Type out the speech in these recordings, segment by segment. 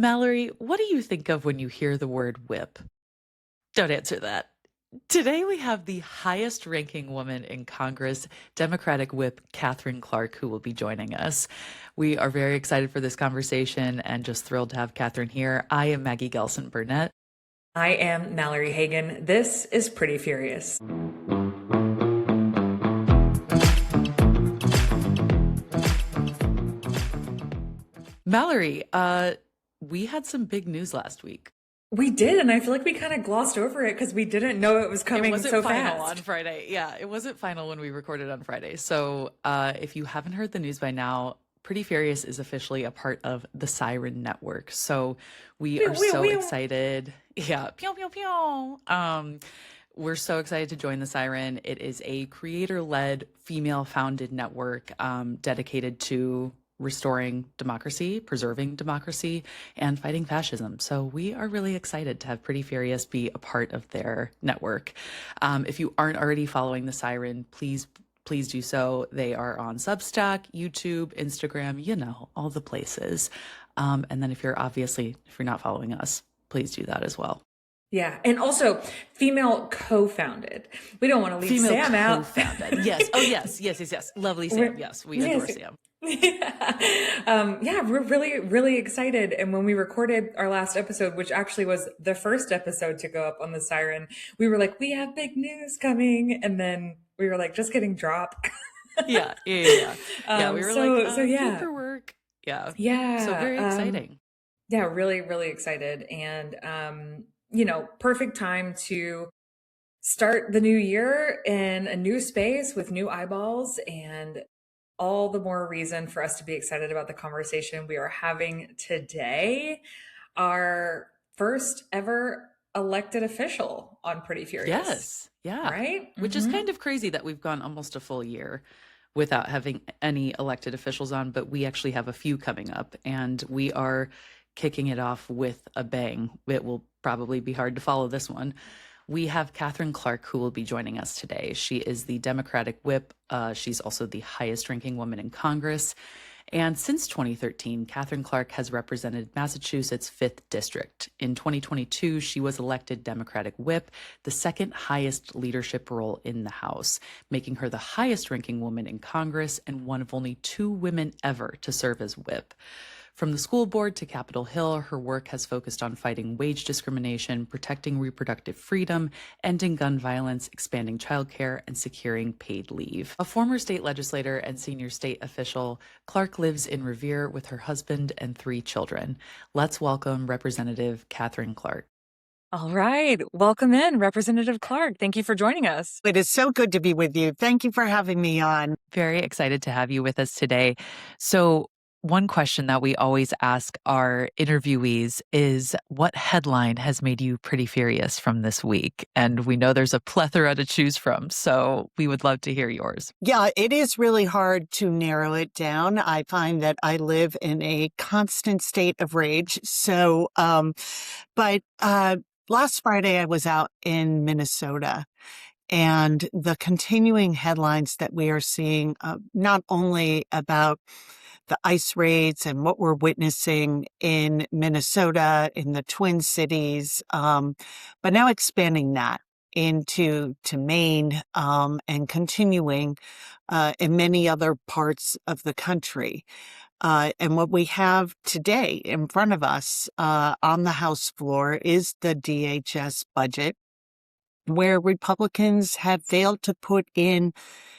Mallory, what do you think of when you hear the word whip? Don't answer that. Today we have the highest ranking woman in Congress, Democratic Whip Katherine Clark, who will be joining us. We are very excited for this conversation and just thrilled to have Katherine here. I am Maggie Gelson Burnett. I am Mallory Hagan. This is Pretty Furious. Mallory, we had some big news last week. We did, and I feel like we kind of glossed over it because we didn't know it was It coming wasn't so final on fast. Friday. Yeah, it wasn't final when we recorded on Friday. So if you haven't heard the news by now, Pretty Furious is officially a part of the Siren Network. So we Pew, are pew, so pew. excited. Yeah, pew, pew, pew. We're so excited to join the Siren. It is a creator-led, female-founded network dedicated to restoring democracy, preserving democracy, and fighting fascism. So we are really excited to have Pretty Furious be a part of their network. If you aren't already following the Siren, please do so. They are on Substack, YouTube, Instagram, all the places. And then if you're not following us, please do that as well. Yeah, and also female co-founded. We don't want to leave Female Sam out. co-founded. Yes. Oh, yes. Lovely Sam. Yes, we adore Yes. Sam. Yeah, we're really, really excited. And when we recorded our last episode, which actually was the first episode to go up on the Siren, we were like, we have big news coming. And then we were like, just getting dropped. Yeah. Yeah, we were like, So yeah, paperwork. Yeah. So yeah, very exciting. yeah, really, really excited. And, perfect time to start the new year in a new space with new eyeballs, and all the more reason for us to be excited about the conversation we are having today. Our first ever elected official on Pretty Furious, Yes. Yeah. right? Which is kind of crazy that we've gone almost a full year without having any elected officials on, but we actually have a few coming up and we are kicking it off with a bang. It will probably be hard to follow this one. We have Katherine Clark, who will be joining us today. She is the Democratic whip. She's also the highest ranking woman in Congress. And since 2013, Katherine Clark has represented Massachusetts' 5th District. In 2022, she was elected Democratic whip, the second highest leadership role in the House, making her the highest ranking woman in Congress and one of only 2 women ever to serve as whip. From the school board to Capitol Hill, her work has focused on fighting wage discrimination, protecting reproductive freedom, ending gun violence, expanding childcare, and securing paid leave. A former state legislator and senior state official, Clark lives in Revere with her husband and 3 children. Let's welcome Representative Katherine Clark. All right. Welcome in, Representative Clark. Thank you for joining us. It is so good to be with you. Thank you for having me on. Very excited to have you with us today. So, one question that we always ask our interviewees is, what headline has made you pretty furious from this week? And we know there's a plethora to choose from, so we would love to hear yours. Yeah, it is really hard to narrow it down. I find that I live in a constant state of rage. But last Friday I was out in Minnesota, and the continuing headlines that we are seeing, not only about the ice raids and what we're witnessing in Minnesota, in the Twin Cities, but now expanding that into Maine, and continuing in many other parts of the country. And what we have today in front of us on the House floor is the DHS budget, where Republicans have failed to put in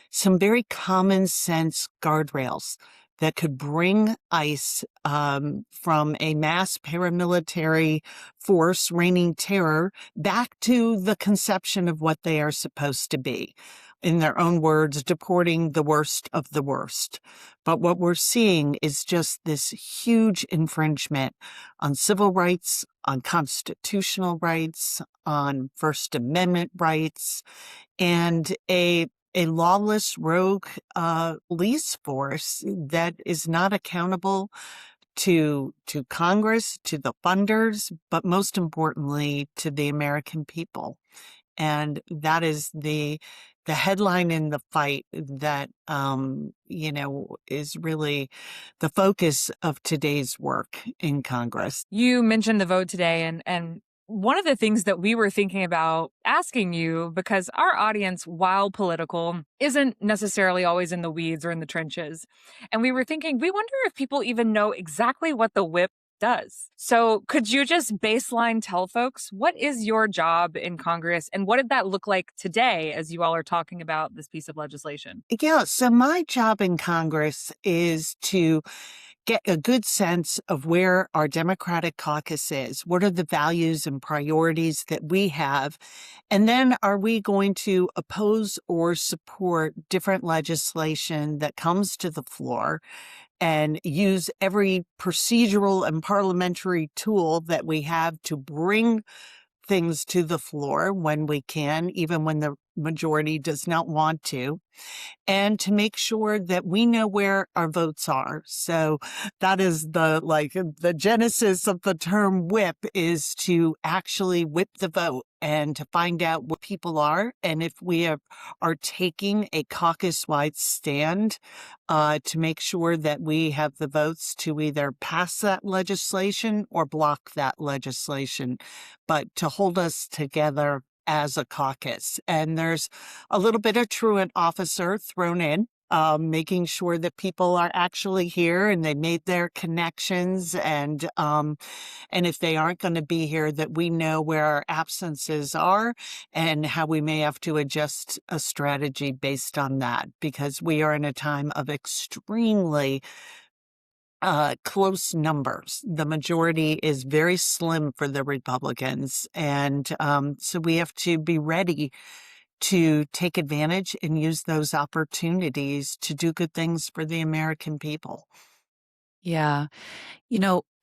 some very common sense guardrails that could bring ICE from a mass paramilitary force raining terror back to the conception of what they are supposed to be. In their own words, deporting the worst of the worst. But what we're seeing is just this huge infringement on civil rights, on constitutional rights, on First Amendment rights, and a lawless rogue police force that is not accountable to Congress, to the funders, but most importantly, to the American people. And that is the the headline in the fight that, is really the focus of today's work in Congress. You mentioned the vote today, and one of the things that we were thinking about asking you, because our audience, while political, isn't necessarily always in the weeds or in the trenches. And we were thinking, we wonder if people even know exactly what the whip does. So could you just baseline tell folks what is your job in Congress and what did that look like today as you all are talking about this piece of legislation? Yeah, so my job in Congress is to get a good sense of where our Democratic caucus is. What are the values and priorities that we have? And then are we going to oppose or support different legislation that comes to the floor and use every procedural and parliamentary tool that we have to bring things to the floor when we can, even when the majority does not want to, and to make sure that we know where our votes are. So that is the genesis of the term whip, is to actually whip the vote and to find out where people are. And if we are taking a caucus-wide stand to make sure that we have the votes to either pass that legislation or block that legislation, but to hold us together as a caucus. And there's a little bit of truant officer thrown in, making sure that people are actually here and they made their connections. And if they aren't going to be here, that we know where our absences are and how we may have to adjust a strategy based on that, because we are in a time of extremely close numbers. The majority is very slim for the Republicans. And so we have to be ready to take advantage and use those opportunities to do good things for the American people. Yeah.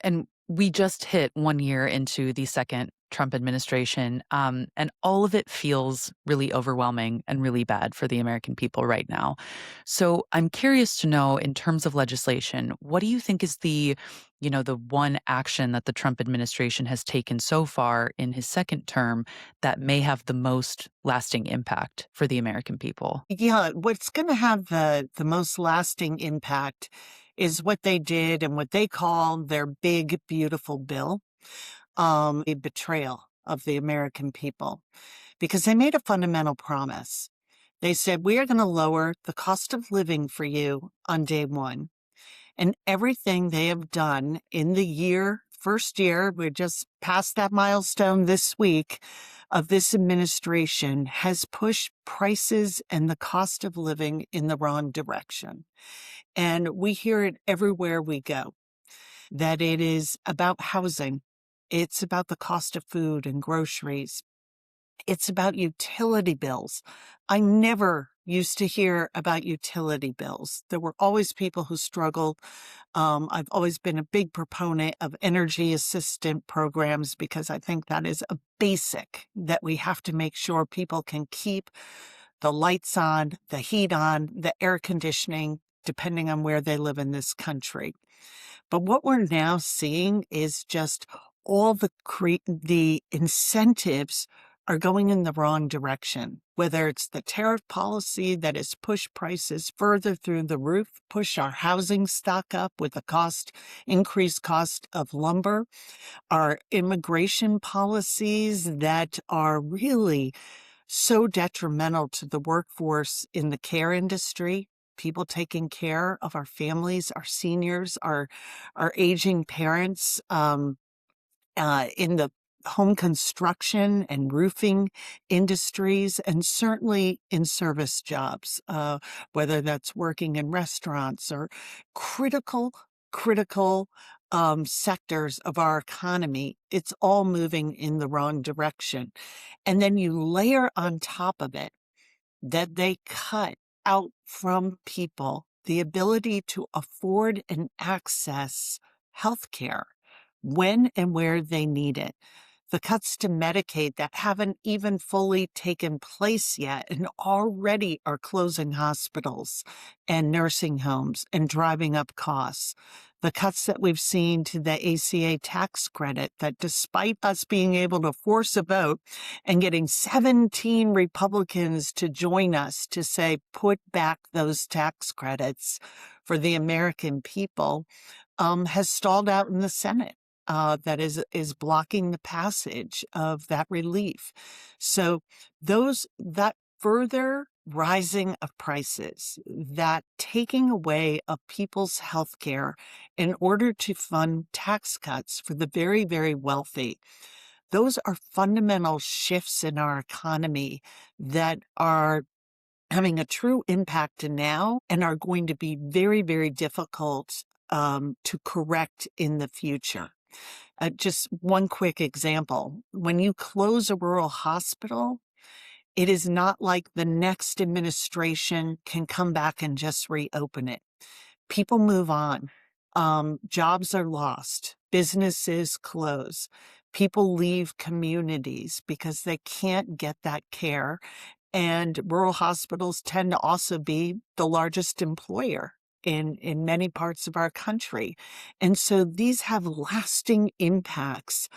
And we just hit 1 year into the second Trump administration, and all of it feels really overwhelming and really bad for the American people right now. So I'm curious to know, in terms of legislation, what do you think is the one action that the Trump administration has taken so far in his second term that may have the most lasting impact for the American people? Yeah, what's going to have the most lasting impact is what they did and what they call their big, beautiful bill, a betrayal of the American people, because they made a fundamental promise. They said, we are going to lower the cost of living for you on day one. And everything they have done in the first year, we're just past that milestone this week, of this administration has pushed prices and the cost of living in the wrong direction. And we hear it everywhere we go, that it is about housing. It's about the cost of food and groceries. It's about utility bills. I never used to hear about utility bills. There were always people who struggled. I've always been a big proponent of energy assistant programs, because I think that is a basic that we have to make sure people can keep the lights on, the heat on, the air conditioning, depending on where they live in this country. But what we're now seeing is just all the incentives are going in the wrong direction, whether it's the tariff policy that has pushed prices further through the roof, push our housing stock up with the increased cost of lumber, our immigration policies that are really so detrimental to the workforce in the care industry, people taking care of our families, our seniors, our aging parents, in the home construction and roofing industries, and certainly in service jobs, whether that's working in restaurants or critical sectors of our economy. It's all moving in the wrong direction. And then you layer on top of it that they cut out from people the ability to afford and access health care when and where they need it. The cuts to Medicaid that haven't even fully taken place yet and already are closing hospitals and nursing homes and driving up costs. the cuts that we've seen to the ACA tax credit, that despite us being able to force a vote and getting 17 Republicans to join us to say, put back those tax credits for the American people, has stalled out in the Senate. That is blocking the passage of that relief. So that further rising of prices, that taking away of people's health care in order to fund tax cuts for the very, very wealthy, those are fundamental shifts in our economy that are having a true impact now and are going to be very, very difficult to correct in the future. Just one quick example. When you close a rural hospital, it is not like the next administration can come back and just reopen it. People move on. Jobs are lost. Businesses close. People leave communities because they can't get that care. And rural hospitals tend to also be the largest employer in many parts of our country. And so these have lasting impacts,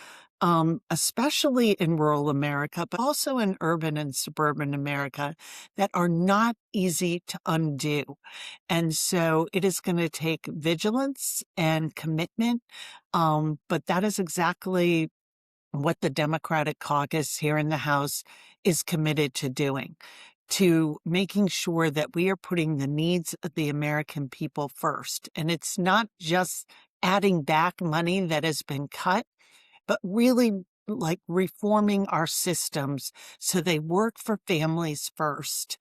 especially in rural America, but also in urban and suburban America, that are not easy to undo. And so it is going to take vigilance and commitment. But that is exactly what the Democratic caucus here in the House is committed to doing, to making sure that we are putting the needs of the American people first. And it's not just adding back money that has been cut, but really like reforming our systems so they work for families first.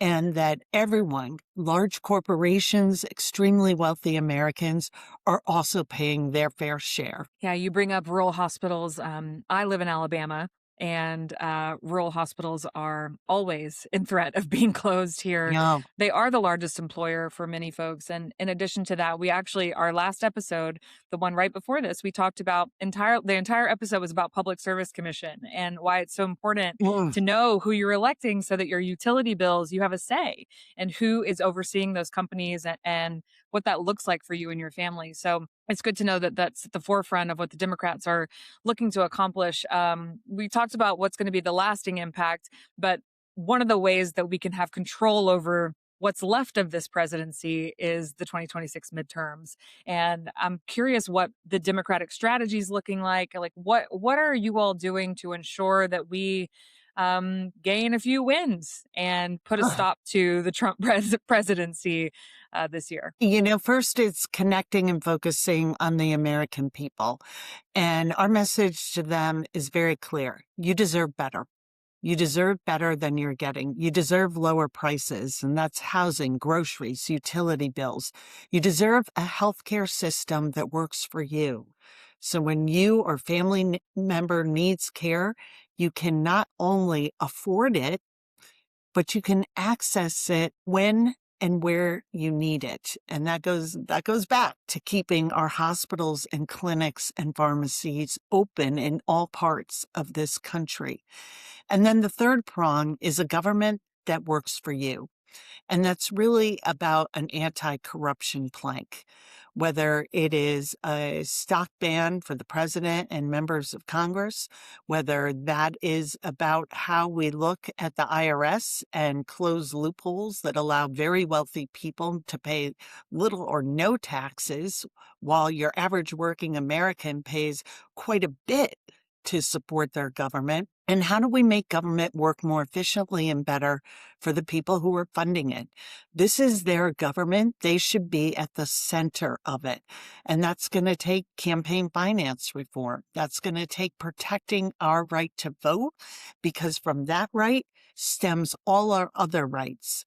And that everyone, large corporations, extremely wealthy Americans, are also paying their fair share. Yeah, you bring up rural hospitals. I live in Alabama, and rural hospitals are always in threat of being closed here. Yeah. They are the largest employer for many folks. And in addition to that, we actually, our last episode, the one right before this, we talked about the entire episode was about Public Service Commission and why it's so important Mm. to know who you're electing so that your utility bills, you have a say, and who is overseeing those companies and what that looks like for you and your family. So it's good to know that that's at the forefront of what the Democrats are looking to accomplish. We talked about what's going to be the lasting impact, but one of the ways that we can have control over what's left of this presidency is the 2026 midterms. And I'm curious what the Democratic strategy is looking like. Like, what are you all doing to ensure that we gain a few wins and put a stop to the Trump presidency this year? First it's connecting and focusing on the American people. And our message to them is very clear. You deserve better. You deserve better than you're getting. You deserve lower prices, and that's housing, groceries, utility bills. You deserve a healthcare system that works for you. So when you or family member needs care, you can not only afford it, but you can access it when and where you need it. And that goes back to keeping our hospitals and clinics and pharmacies open in all parts of this country. And then the third prong is a government that works for you. And that's really about an anti-corruption plank, whether it is a stock ban for the president and members of Congress, whether that is about how we look at the IRS and close loopholes that allow very wealthy people to pay little or no taxes, while your average working American pays quite a bit to support their government. And how do we make government work more efficiently and better for the people who are funding it? This is their government. They should be at the center of it. And that's going to take campaign finance reform. That's going to take protecting our right to vote, because from that right stems all our other rights.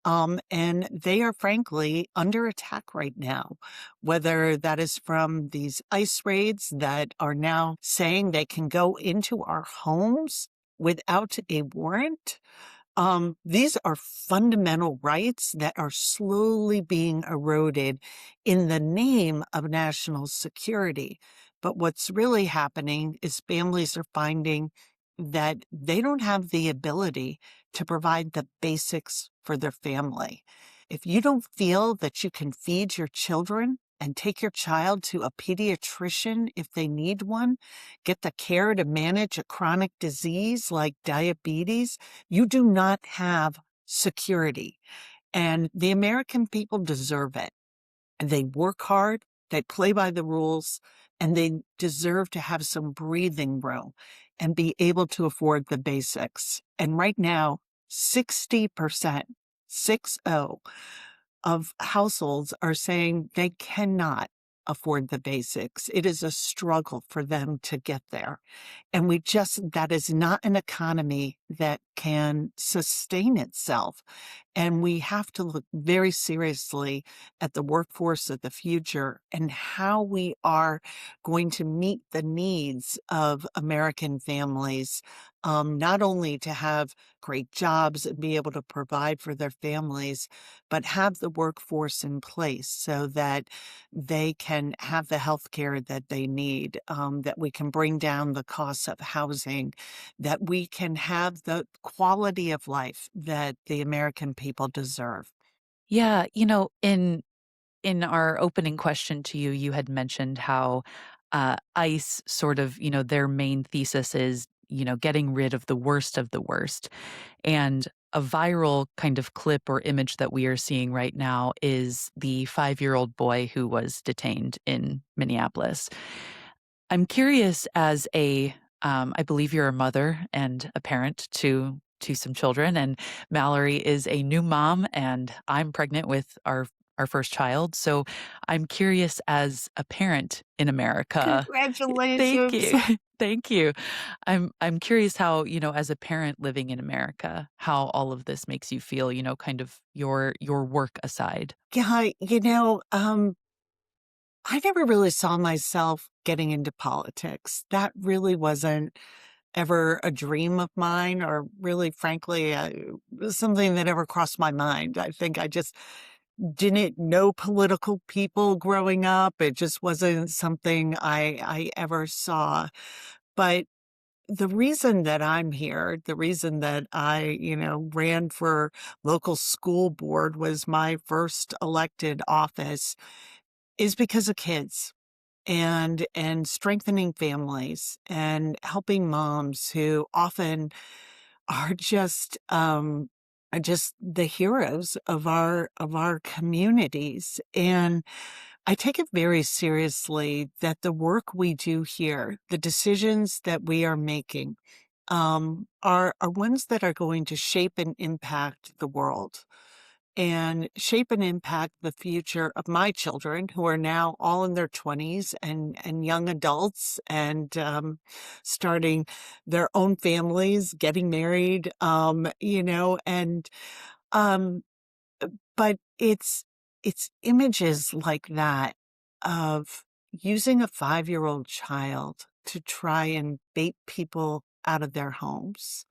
And they are frankly under attack right now, whether that is from these ICE raids that are now saying they can go into our homes without a warrant. These are fundamental rights that are slowly being eroded in the name of national security. But what's really happening is families are finding that they don't have the ability to provide the basics for their family. If you don't feel that you can feed your children and take your child to a pediatrician if they need one, get the care to manage a chronic disease like diabetes, you do not have security. And the American people deserve it. They work hard, they play by the rules, and they deserve to have some breathing room and be able to afford the basics. And right now, 60%, 60, of households are saying they cannot afford the basics. It is a struggle for them to get there. And that is not an economy that can sustain itself. And we have to look very seriously at the workforce of the future and how we are going to meet the needs of American families, not only to have great jobs and be able to provide for their families, but have the workforce in place so that they can have the health care that they need, that we can bring down the costs of housing, that we can have the quality of life that the American people deserve. Yeah, in our opening question to you, you had mentioned how ICE sort of, their main thesis is, getting rid of the worst. And a viral kind of clip or image that we are seeing right now is the 5-year-old boy who was detained in Minneapolis. I'm curious as I believe you're a mother and a parent to some children, and Mallory is a new mom, and I'm pregnant with our first child. So I'm curious as a parent in America. Thank Congratulations. you. Thank you. I'm curious how, as a parent living in America, how all of this makes you feel, kind of your work aside. Yeah, I never really saw myself getting into politics. That really wasn't ever a dream of mine, or really, frankly, something that ever crossed my mind. I think I just didn't know political people growing up. It just wasn't something I ever saw. But the reason that I'm here, the reason that I, ran for local school board, was my first elected office, is because of kids and strengthening families and helping moms who often are just the heroes of our communities. And I take it very seriously that the work we do here, the decisions that we are making, are ones that are going to shape and impact the world and shape and impact the future of my children, who are now all in their 20s and young adults, and starting their own families, getting married, and um, but it's images like that of using a 5-year-old child to try and bait people out of their homes,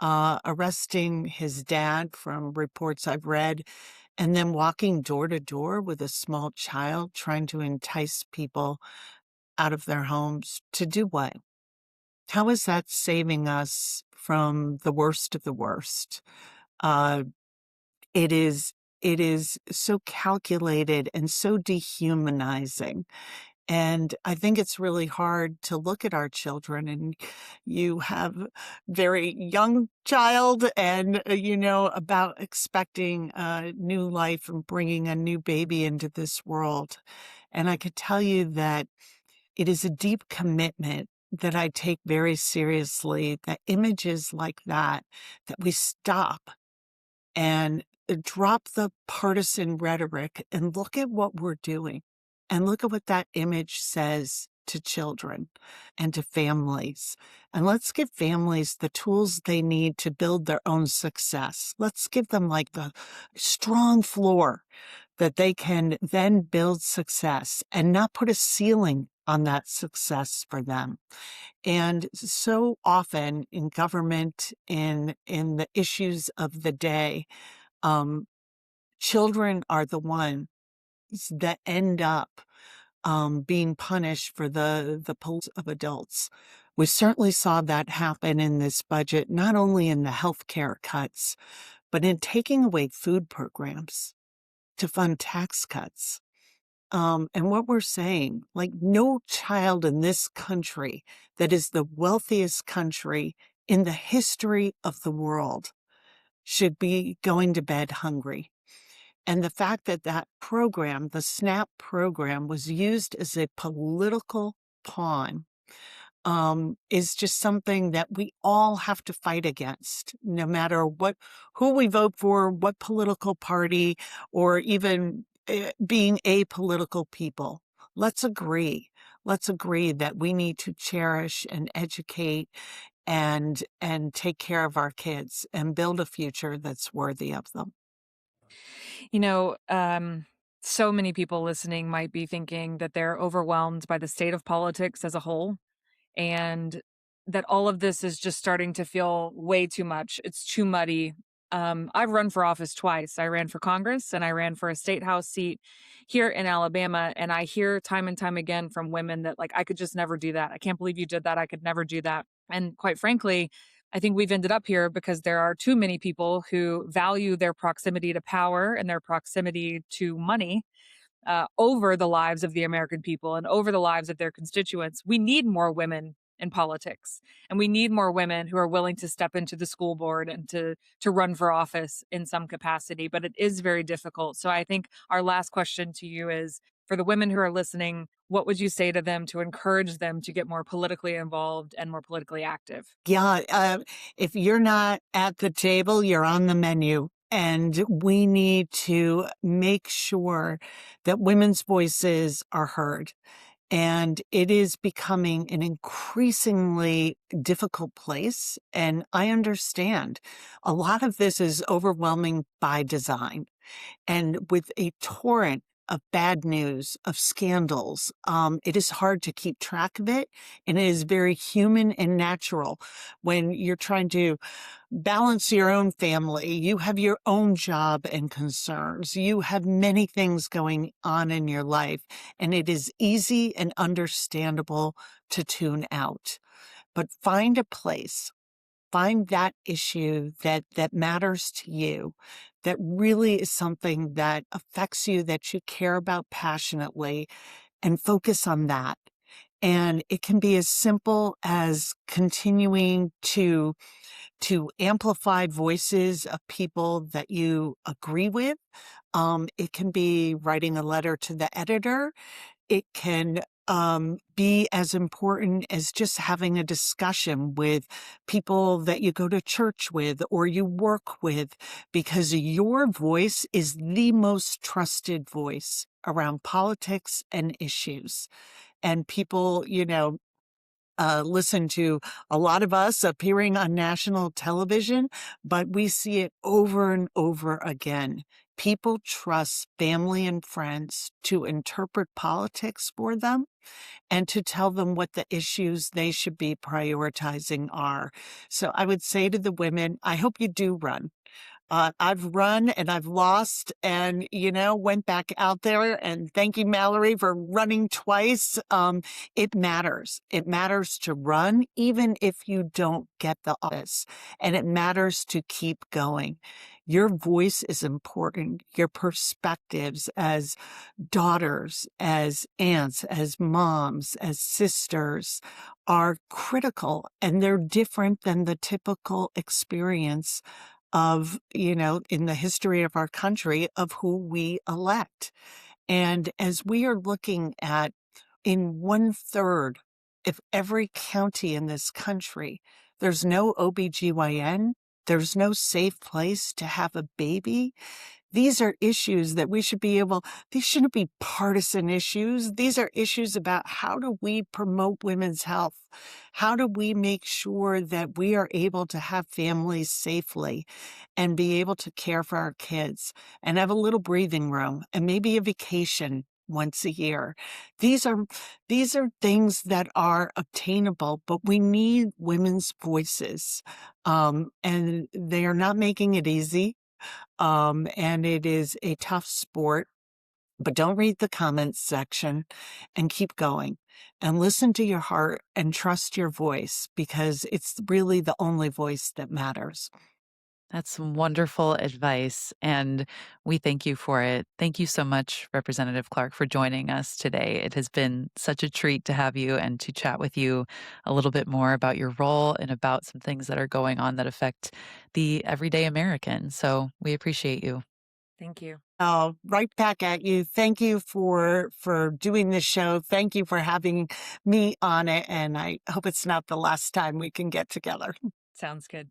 arresting his dad from reports I've read, and then walking door to door with a small child, trying to entice people out of their homes to do what? How is that saving us from the worst of the worst? Uh, it is, it is so calculated and so dehumanizing. And I think it's really hard to look at our children, and you have very young child, and, about expecting a new life and bringing a new baby into this world. And I could tell you that it is a deep commitment that I take very seriously, that images like that we stop and drop the partisan rhetoric and look at what we're doing, and look at what that image says to children and to families. And let's give families the tools they need to build their own success. Let's give them like the strong floor that they can then build success, and not put a ceiling on that success for them. And so often in government, in the issues of the day, um, children are the ones that end up being punished for the police of adults. We certainly saw that happen in this budget, not only in the healthcare cuts, but in taking away food programs to fund tax cuts. And what we're saying, like no child in this country that is the wealthiest country in the history of the world should be going to bed hungry. And the fact that that program, the SNAP program, was used as a political pawn is just something that we all have to fight against, no matter who we vote for, what political party, or even being apolitical people. Let's agree. Let's agree that we need to cherish and educate and take care of our kids and build a future that's worthy of them. You know, so many people listening might be thinking that they're overwhelmed by the state of politics as a whole, and that all of this is just starting to feel way too much. It's too muddy. I've run for office twice. I ran for Congress and I ran for a state house seat here in Alabama. And I hear time and time again from women that, like, I could just never do that. I can't believe you did that. I could never do that. And quite frankly, I think we've ended up here because there are too many people who value their proximity to power and their proximity to money over the lives of the American people and over the lives of their constituents. We need more women in politics, and we need more women who are willing to step into the school board and to run for office in some capacity. But it is very difficult. So I think our last question to you is, for the women who are listening, what would you say to them to encourage them to get more politically involved and more politically active? Yeah, if you're not at the table, you're on the menu. And we need to make sure that women's voices are heard. And it is becoming an increasingly difficult place. And I understand a lot of this is overwhelming by design. And with a torrent of bad news, of scandals, it is hard to keep track of it. And it is very human and natural when you're trying to balance your own family. You have your own job and concerns. You have many things going on in your life. And it is easy and understandable to tune out. But find a place. Find that issue that matters to you, that really is something that affects you, that you care about passionately, and focus on that. And it can be as simple as continuing to amplify voices of people that you agree with. It can be writing a letter to the editor. It can be as important as just having a discussion with people that you go to church with or you work with, because your voice is the most trusted voice around politics and issues. And people, listen to a lot of us appearing on national television, but we see it over and over again. People trust family and friends to interpret politics for them and to tell them what the issues they should be prioritizing are. So I would say to the women, I hope you do run. I've run and I've lost and, went back out there, and thank you, Mallory, for running twice. It matters. It matters to run, even if you don't get the office, and it matters to keep going. Your voice is important. Your perspectives as daughters, as aunts, as moms, as sisters are critical, and they're different than the typical experience of, in the history of our country, of who we elect. And as we are looking at in 1/3 of every county in this country, there's no OBGYN, there's no safe place to have a baby. These are issues that these shouldn't be partisan issues. These are issues about how do we promote women's health? How do we make sure that we are able to have families safely and be able to care for our kids and have a little breathing room and maybe a vacation once a year? These are things that are obtainable, but we need women's voices. And they are not making it easy. And it is a tough sport, but don't read the comments section and keep going and listen to your heart and trust your voice, because it's really the only voice that matters. That's some wonderful advice, and we thank you for it. Thank you so much, Representative Clark, for joining us today. It has been such a treat to have you and to chat with you a little bit more about your role and about some things that are going on that affect the everyday American. So we appreciate you. Thank you. Oh, right back at you. Thank you for doing this show. Thank you for having me on it, and I hope it's not the last time we can get together. Sounds good.